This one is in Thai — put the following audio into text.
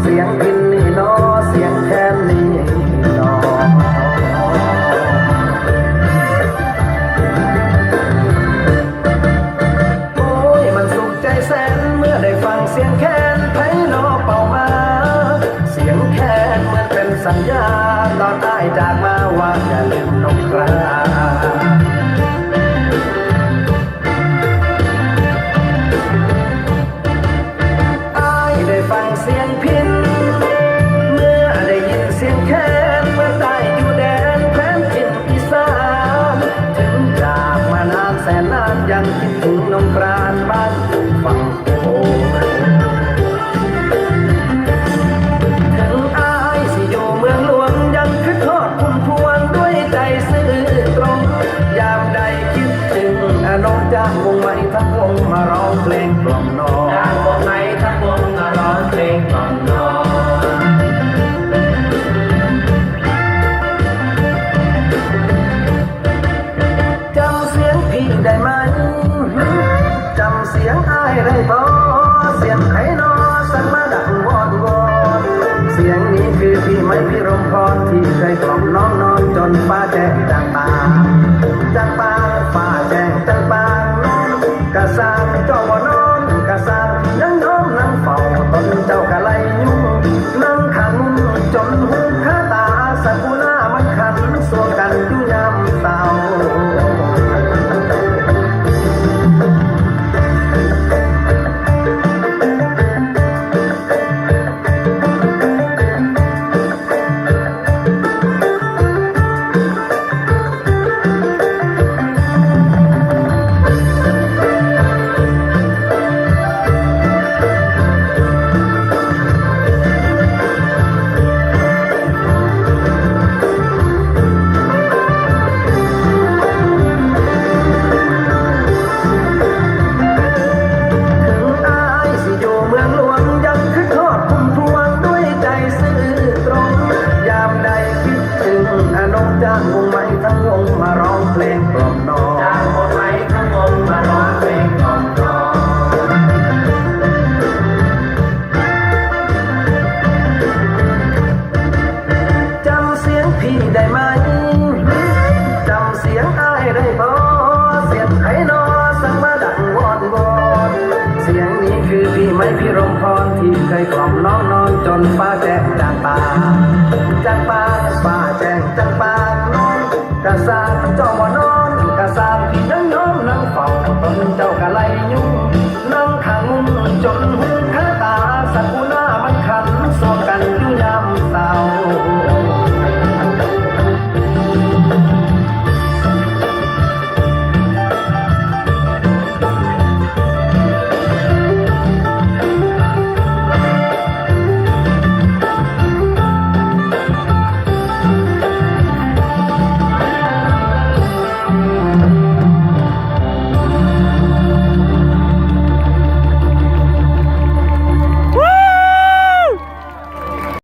เสียงพินนี่นอเสียงแคนนี่นอโอ้ยมันสุขใจแสนเมื่อได้ฟังเสียงแคนไพเราะเป่ามาเสียงแคนเหมือนเป็นสัญญาตอนอ้ายจากมาว่าอย่าลืมนกกระฟังเสียงพินเมื่อได้ยินเสียงแคนเมื่อได้อยู่แดนแคว้นพินอีสานถึงจากมานานแสนนานยังคิดถึงน้องปราณบ้านฟังโอ้ถึงอายสิอยู่เมืองหลวงยังคิดทอดพุ่มพวงด้วยใจซื่อตรงยามใดคิดถึงน้องจ้างวงใหม่ทั้งวงมาร้องเพลงกล่อมน้องจ้างวงใหม่ทั้งวงมาร้องเพลงกล่อมน้องจำเสียงพี่ได้ไหมจำเสียงอ้ายได้บ่เสียงไผ่นอสั่งมาดังวอนวอนเสียงนี้คือพี่ไม่พี่รมพรที่เคยกล่อมน้องนอนจนฟ้าแจ้งจางตาจางปางฟ้าแจ้งจางปางนอนกะสร้างเจ้าบ่นอนกะสร้างยังน้อมนั่งเฝ้าตนเจ้ากะไลยุ่งนั่งขันจนหูคาตาสักุณามันขันส่วนกันอยู่ยามเศร้าจ้างวงใหม่ทั้งวงมาร้องเพลงกล่อมน้องจ้างวงใหม่ทั้งวงมาร้องเพลงกล่อมน้องจำเสียงพี่ได้ไหมจำเสียงอ้ายได้บ่เสียงไผ่นอสั่งมาดังวอนวอนเสียงนี้คือพี่ไม่พี่รมพรที่เคยกล่อมน้องนอนจนฟ้าแจ้งจางปางจางปางฟ้าแจ้งจางปางกะสร้างเจ้า